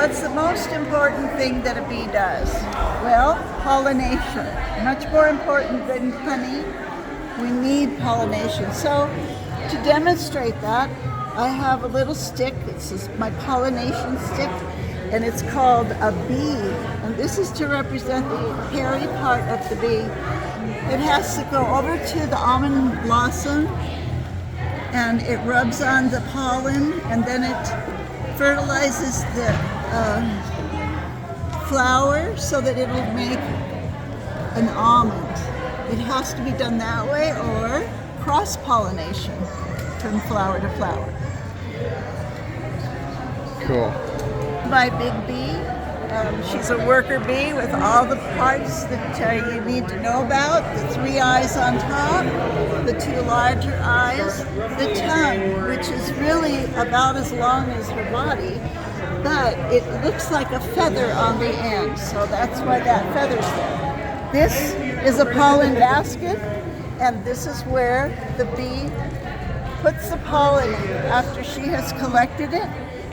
What's the most important thing that a bee does? Well, pollination. Much more important than honey. We need pollination. So to demonstrate that, I have a little stick. This is my pollination stick, and it's called a bee. And this is to represent the hairy part of the bee. It has to go over to the almond blossom, and it rubs on the pollen, and then it fertilizes the flower so that it'll make an almond. It has to be done that way, or cross-pollination from flower to flower. Cool. My big bee, she's a worker bee with all the parts that you need to know about. The 3 eyes on top, the 2 larger eyes, the tongue, which is really about as long as her body, but it looks like a feather on the end, so that's why that feather's there. This is a pollen basket, and this is where the bee puts the pollen after she has collected it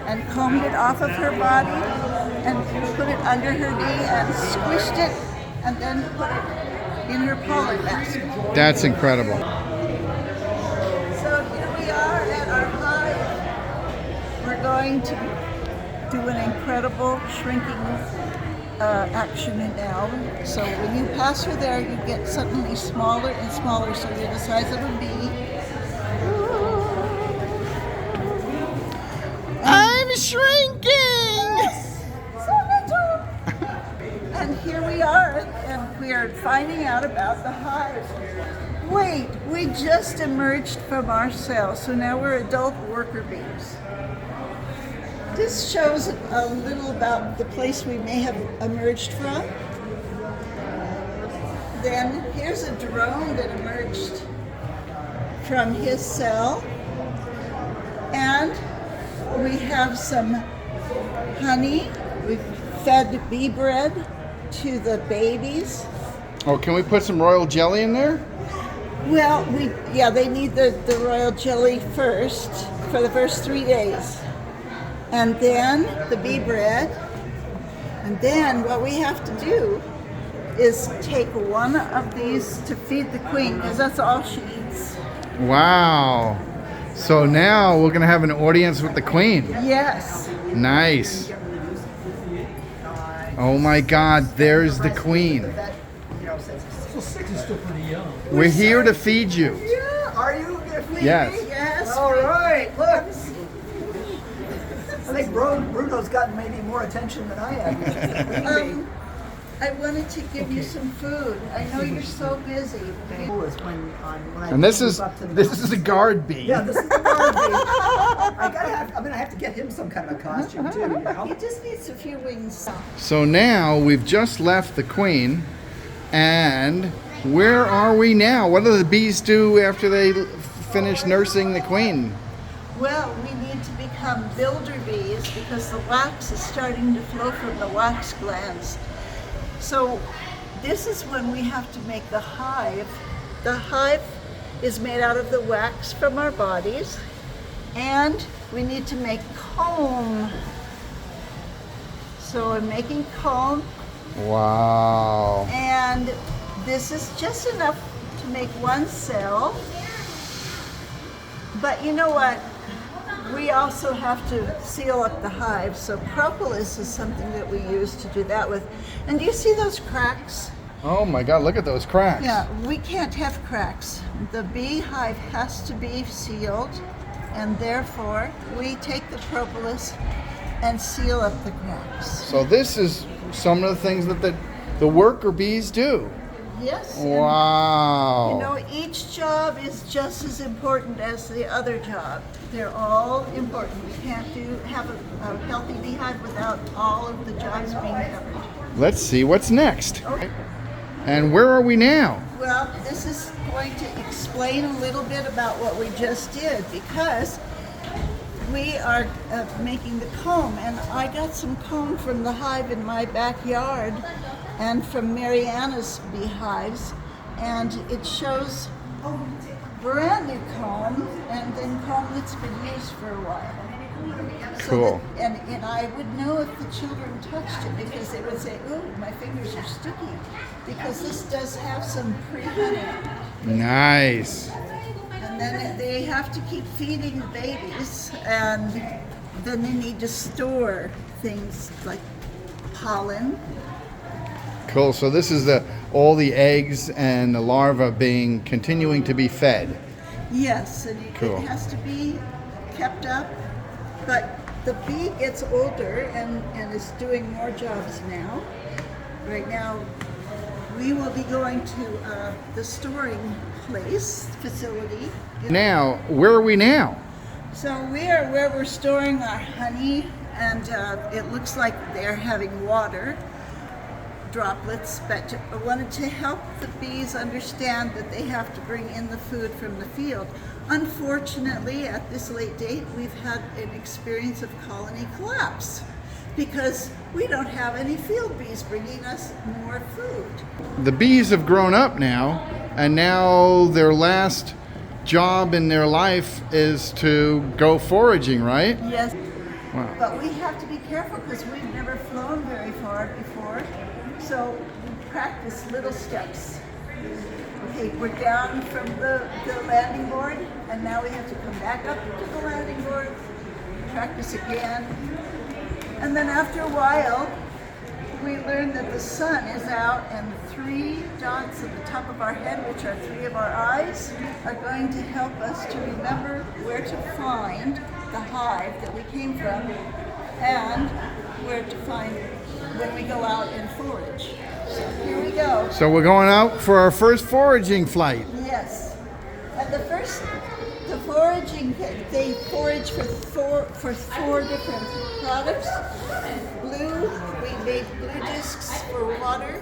and combed it off of her body and put it under her knee and squished it and then put it in her pollen basket. That's incredible. So here we are at our hive. We're going to do an incredible shrinking action now. So when you pass her there, you get suddenly smaller and smaller, so you're the size of a bee. I'm shrinking! Yes! So little! And here we are, and we are finding out about the hive. Wait, we just emerged from our cell, so now we're adult worker bees. This shows a little about the place we may have emerged from. Then here's a drone that emerged from his cell. And we have some honey. We've fed bee bread to the babies. Oh, can we put some royal jelly in there? Well, they need the royal jelly first for the first 3 days. And then the bee bread. And then what we have to do is take one of these to feed the queen, because that's all she eats. Wow. So now we're going to have an audience with the queen. Yes. Nice. Oh my God, there's the queen. So 6 is still pretty young. We're here to feed you. Yeah, are you going to feed me? Yes. Yes. All right, look. I think Bruno's gotten maybe more attention than I have. I wanted to give you some food. I know you're so busy. And this is a guard bee. Yeah, this is the guard bee. I'm gonna have to get him some kind of a costume too. You know? He just needs a few wings. So now we've just left the queen, and where are we now? What do the bees do after they finish nursing the queen? Well, we need to become builder bees because the wax is starting to flow from the wax glands. So this is when we have to make the hive. The hive is made out of the wax from our bodies, and we need to make comb. So I'm making comb, Wow. and this is just enough to make 1 cell. But you know what? We also have to seal up the hive, so propolis is something that we use to do that with. And do you see those cracks? Oh my God, look at those cracks. Yeah, we can't have cracks. The beehive has to be sealed, and therefore we take the propolis and seal up the cracks. So this is some of the things that the worker bees do. Yes. and, Wow. You know, each job is just as important as the other job. They're all important. We can't have a healthy beehive without all of the jobs being covered. Let's see what's next. Okay. And where are we now? Well, this is going to explain a little bit about what we just did, because we are making the comb, and I got some comb from the hive in my backyard and from Mariana's beehives, and it shows brand new comb and then comb that's been used for a while. Cool. And I would know if the children touched it because they would say, "Oh, my fingers are sticky," because this does have some pre-honey. Nice. And then they have to keep feeding the babies, and then they need to store things like pollen. Cool. So this is all the eggs and the larvae continuing to be fed. Yes, and Cool. it has to be kept up. But the bee gets older and is doing more jobs now. Right now, we will be going to the storing facility. Now, where are we now? So we are where we're storing our honey, and it looks like they're having water droplets, but I wanted to help the bees understand that they have to bring in the food from the field. Unfortunately, at this late date, we've had an experience of colony collapse because we don't have any field bees bringing us more food. The bees have grown up now, and now their last job in their life is to go foraging, right? Yes. Wow. But we have to be careful because we've never flown very far before. So we practice little steps. Okay, we're down from the landing board, and now we have to come back up to the landing board, practice again. And then after a while, we learn that the sun is out, and the 3 dots at the top of our head, which are 3 of our eyes, are going to help us to remember where to find the hive that we came from, and where to find when we go out and forage. So here we go. So we're going out for our first foraging flight. Yes. And the foraging, they forage for four different products. Blue, we made blue discs for water.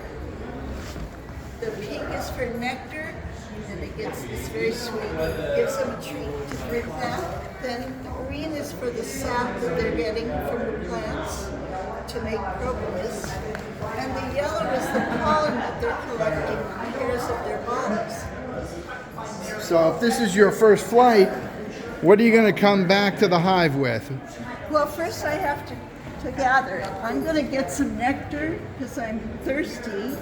The pink is for nectar, and it's very sweet. It gives them a treat to drink that. Then the green is for the sap that they're getting from the plants to make propolis. And the yellow is the pollen that they're collecting on the hairs of their bodies. So if this is your first flight, what are you going to come back to the hive with? Well, first I have to gather it. I'm going to get some nectar because I'm thirsty.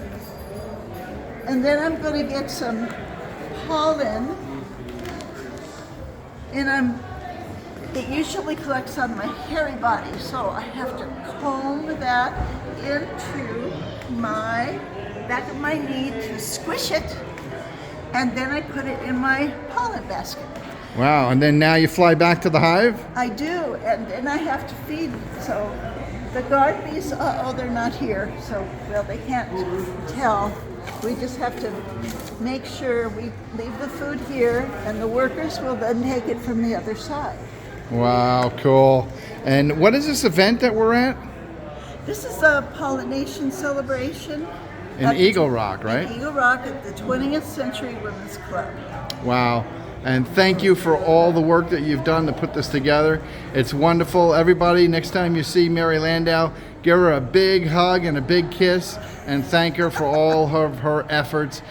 And then I'm going to get some pollen. And it usually collects on my hairy body, so I have to comb that into my back of my knee to squish it, and then I put it in my pollen basket. Wow, and then now you fly back to the hive? I do, and then I have to feed. So the guard bees, they're not here, so, well, they can't tell. We just have to make sure we leave the food here, and the workers will then take it from the other side. Wow, cool. And what is this event that we're at? This is a pollination celebration. In Eagle Rock, right? In Eagle Rock at the 20th Century Women's Club. Wow. And thank you for all the work that you've done to put this together. It's wonderful. Everybody, next time you see Mary Landau, give her a big hug and a big kiss and thank her for all of her efforts.